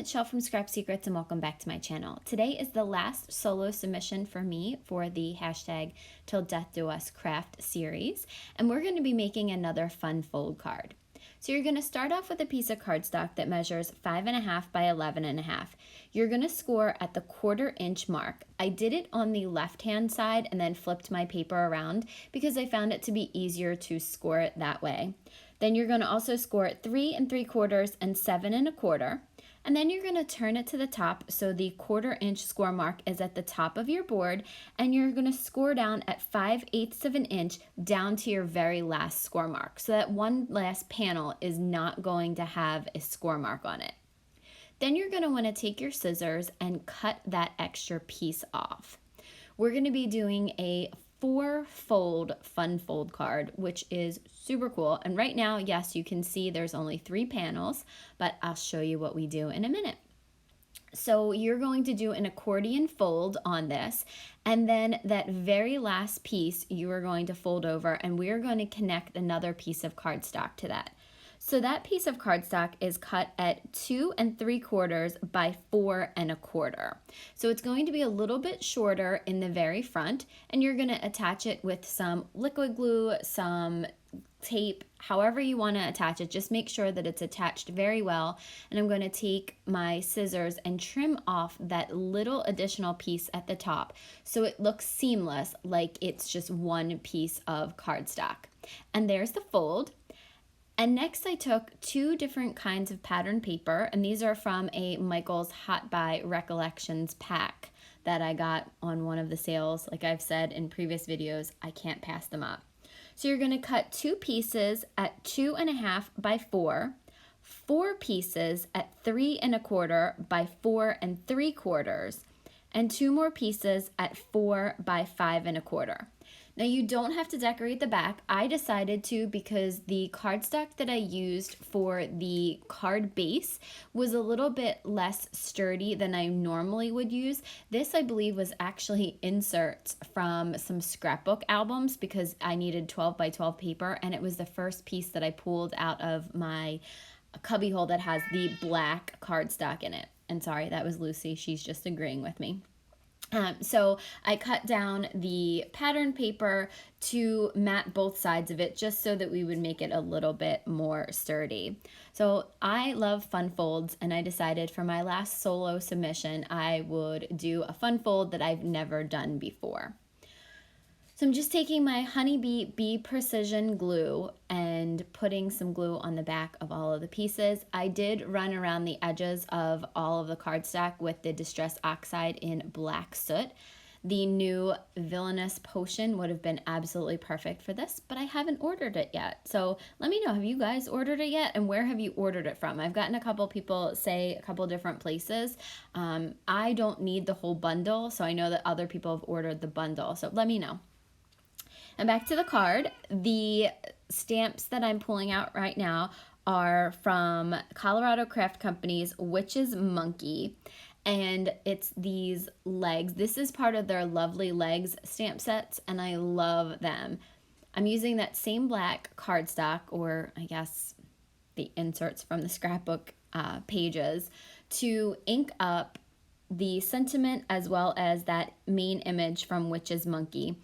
it's Shell from Scrap Secrets and welcome back to my channel. Today is the last solo submission for me for the hashtag Till Death Do Us Craft series, and we're going to be making another fun fold card. So you're going to start off with a piece of cardstock that measures 5.5 by 11.5. You're going to score at the 1/4 inch mark. I did it on the left hand side and then flipped my paper around because I found it to be easier to score it that way. Then you're going to also score at 3 3/4 and 7 1/4. And then you're going to turn it to the top so the 1/4 inch score mark is at the top of your board, and you're going to score down at 5/8 of an inch down to your very last score mark. So that one last panel is not going to have a score mark on it. Then you're going to want to take your scissors and cut that extra piece off. We're going to be doing a 4-fold fun fold card, which is super cool. And right now, yes, you can see there's only 3 panels, but I'll show you what we do in a minute. So you're going to do an accordion fold on this, and then that very last piece you are going to fold over, and we are going to connect another piece of cardstock to that. So that piece of cardstock is cut at 2 3/4 by 4 1/4. So it's going to be a little bit shorter in the very front, and you're going to attach it with some liquid glue, some tape, however you want to attach it. Just make sure that it's attached very well. And I'm going to take my scissors and trim off that little additional piece at the top so it looks seamless, like it's just one piece of cardstock. And there's the fold. And next I took 2 different kinds of pattern paper, and these are from a Michael's Hot Buy Recollections pack that I got on one of the sales. Like I've said in previous videos, I can't pass them up. So you're going to cut 2 pieces at 2.5 by 4, 4 pieces at 3 1/4 by 4 3/4, and 2 more pieces at 4 by 5 1/4. Now you don't have to decorate the back. I decided to because the cardstock that I used for the card base was a little bit less sturdy than I normally would use. This, I believe, was actually inserts from some scrapbook albums because I needed 12 by 12 paper, and it was the first piece that I pulled out of my cubbyhole that has the black cardstock in it. And sorry, that was Lucy. She's just agreeing with me. So I cut down the pattern paper to mat both sides of it just so that we would make it a little bit more sturdy. So I love fun folds, and I decided for my last solo submission I would do a fun fold that I've never done before. So I'm just taking my Honeybee Bee Precision glue and putting some glue on the back of all of the pieces. I did run around the edges of all of the cardstock with the Distress Oxide in Black Soot. The new Villainous Potion would have been absolutely perfect for this, but I haven't ordered it yet. So let me know, have you guys ordered it yet, and where have you ordered it from? I've gotten a couple people say a couple different places. I don't need the whole bundle, so I know that other people have ordered the bundle, so let me know. And back to the card, the stamps that I'm pulling out right now are from Colorado Craft Company's Witch's Monkey, and it's these legs. This is part of their Lovely Legs stamp sets, and I love them. I'm using that same black cardstock, or I guess the inserts from the scrapbook pages, to ink up the sentiment as well as that main image from Witch's Monkey.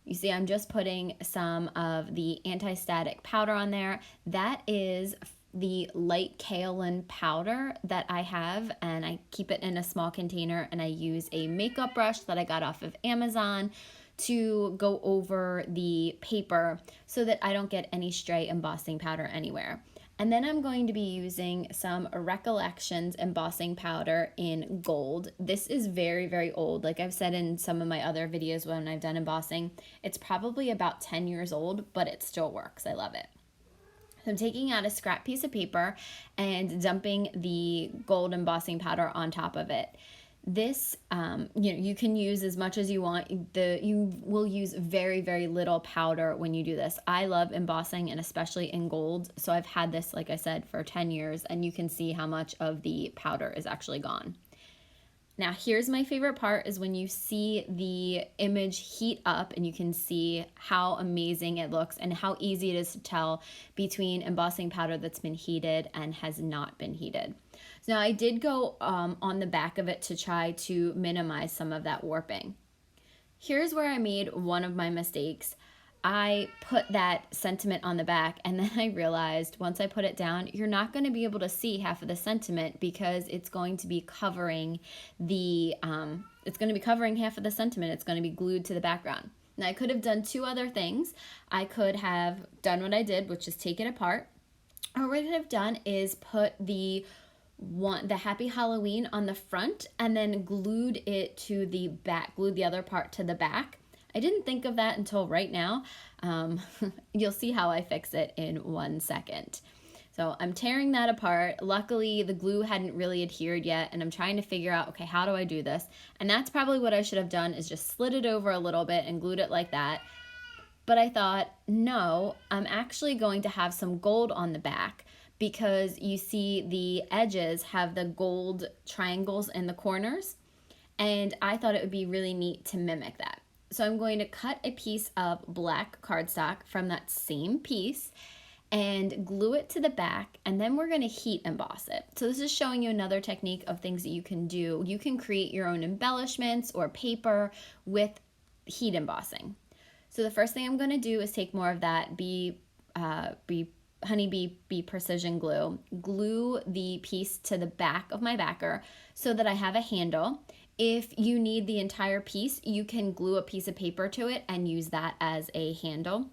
You see, I'm just putting some of the anti-static powder on there. That is the light kaolin powder that I have, and I keep it in a small container, and I use a makeup brush that I got off of Amazon to go over the paper so that I don't get any stray embossing powder anywhere. And then I'm going to be using some Recollections embossing powder in gold. This is very, very old. Like I've said in some of my other videos when I've done embossing, it's probably about 10 years old, but it still works. I love it. So I'm taking out a scrap piece of paper and dumping the gold embossing powder on top of it. This, you can use as much as you want. You will use very, very little powder when you do this. I love embossing, and especially in gold. So I've had this, like I said, for 10 years, and you can see how much of the powder is actually gone. Now, here's my favorite part is when you see the image heat up and you can see how amazing it looks and how easy it is to tell between embossing powder that's been heated and has not been heated. So now I did go on the back of it to try to minimize some of that warping. Here's where I made one of my mistakes. I put that sentiment on the back, and then I realized once I put it down, you're not going to be able to see half of the sentiment because it's going to be covering half of the sentiment. It's going to be glued to the background. Now I could have done two other things. I could have done what I did, which is take it apart. Or what I could have done is put the Happy Halloween on the front and then glued it to the back, glued the other part to the back. I didn't think of that until right now. You'll see how I fix it in 1 second. So I'm tearing that apart. Luckily, the glue hadn't really adhered yet, and I'm trying to figure out, okay, how do I do this? And that's probably what I should have done, is just slid it over a little bit and glued it like that. But I thought, no, I'm actually going to have some gold on the back, because you see the edges have the gold triangles in the corners, and I thought it would be really neat to mimic that. So I'm going to cut a piece of black cardstock from that same piece and glue it to the back, and then we're going to heat emboss it. So this is showing you another technique of things that you can do. You can create your own embellishments or paper with heat embossing. So the first thing I'm going to do is take more of that Honeybee Bee Precision glue the piece to the back of my backer so that I have a handle. If you need the entire piece, you can glue a piece of paper to it and use that as a handle.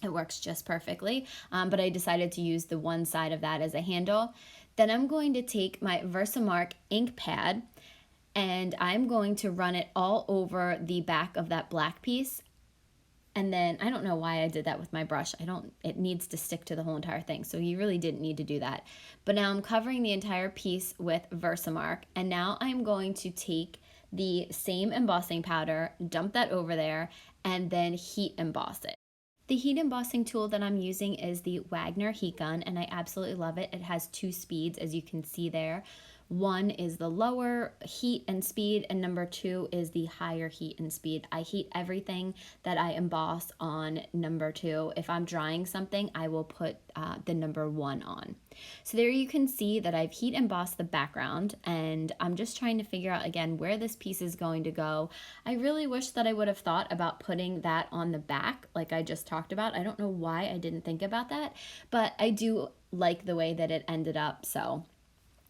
It works just perfectly, but I decided to use the one side of that as a handle. Then I'm going to take my Versamark ink pad, and I'm going to run it all over the back of that black piece. And then, I don't know why I did that with my brush. It needs to stick to the whole entire thing, so you really didn't need to do that. But now I'm covering the entire piece with Versamark, and now I'm going to take the same embossing powder, dump that over there, and then heat emboss it. The heat embossing tool that I'm using is the Wagner heat gun, and I absolutely love it. It has 2 speeds, as you can see there. One is the lower heat and speed, and number 2 is the higher heat and speed. I heat everything that I emboss on number 2. If I'm drying something, I will put the number 1 on. So there you can see that I've heat embossed the background, and I'm just trying to figure out again where this piece is going to go. I really wish that I would have thought about putting that on the back like I just talked about. I don't know why I didn't think about that, but I do like the way that it ended up, so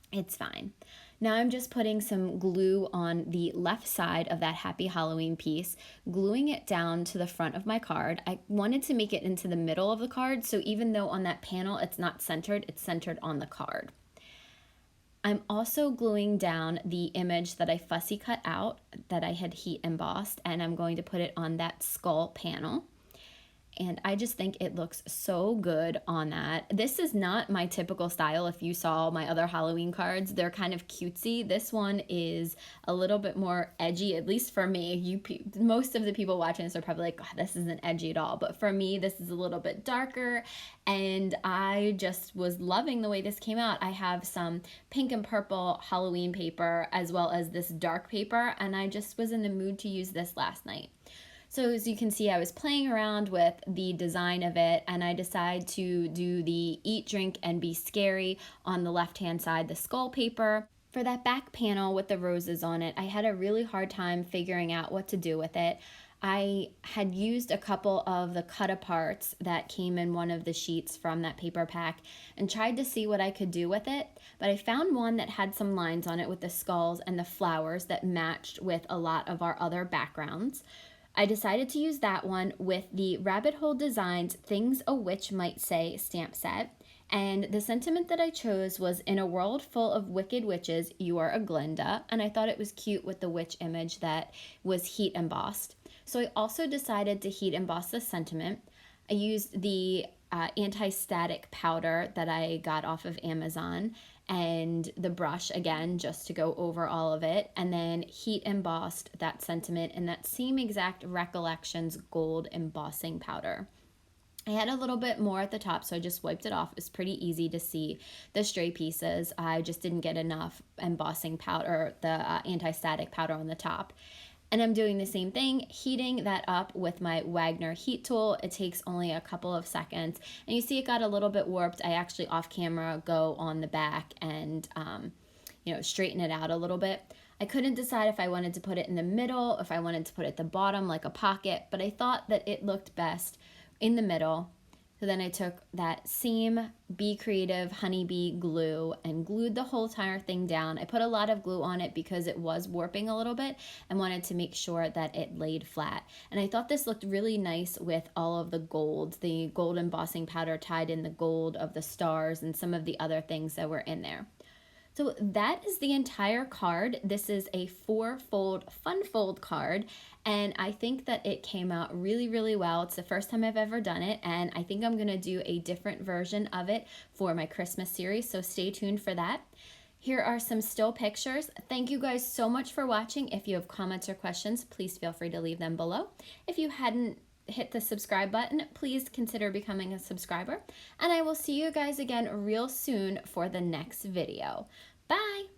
it's fine. Now I'm just putting some glue on the left side of that Happy Halloween piece, gluing it down to the front of my card. I wanted to make it into the middle of the card, so even though on that panel it's not centered, it's centered on the card. I'm also gluing down the image that I fussy cut out that I had heat embossed, and I'm going to put it on that skull panel. And I just think it looks so good on that. This is not my typical style. If you saw my other Halloween cards, they're kind of cutesy. This one is a little bit more edgy, at least for me. Most of the people watching this are probably like, oh, this isn't edgy at all. But for me, this is a little bit darker, and I just was loving the way this came out. I have some pink and purple Halloween paper as well as this dark paper, and I just was in the mood to use this last night. So as you can see, I was playing around with the design of it, and I decided to do the Eat, Drink, and Be Scary on the left-hand side, the skull paper. For that back panel with the roses on it, I had a really hard time figuring out what to do with it. I had used a couple of the cut-aparts that came in one of the sheets from that paper pack and tried to see what I could do with it, but I found one that had some lines on it with the skulls and the flowers that matched with a lot of our other backgrounds. I decided to use that one with the Rabbit Hole Designs Things a Witch Might Say stamp set. And the sentiment that I chose was, in a world full of wicked witches, you are a Glinda. And I thought it was cute with the witch image that was heat embossed. So I also decided to heat emboss the sentiment. I used the anti-static powder that I got off of Amazon and the brush again just to go over all of it, and then heat embossed that sentiment in that same exact Recollections gold embossing powder. I had a little bit more at the top, so I just wiped it off. It was pretty easy to see the stray pieces. I just didn't get enough embossing powder, the anti-static powder on the top. And I'm doing the same thing, heating that up with my Wagner heat tool. It takes only a couple of seconds. And you see it got a little bit warped. I actually off camera go on the back and straighten it out a little bit. I couldn't decide if I wanted to put it in the middle, if I wanted to put it at the bottom like a pocket, but I thought that it looked best in the middle. So then I took that same Be Creative Honeybee glue and glued the whole entire thing down. I put a lot of glue on it because it was warping a little bit and wanted to make sure that it laid flat. And I thought this looked really nice with all of the gold embossing powder tied in the gold of the stars and some of the other things that were in there. So that is the entire card. This is a 4-fold fun fold card, and I think that it came out really, really well. It's the first time I've ever done it, and I think I'm gonna do a different version of it for my Christmas series, so stay tuned for that. Here are some still pictures. Thank you guys so much for watching. If you have comments or questions, please feel free to leave them below. If you hadn't hit the subscribe button, please consider becoming a subscriber. And I will see you guys again real soon for the next video. Bye!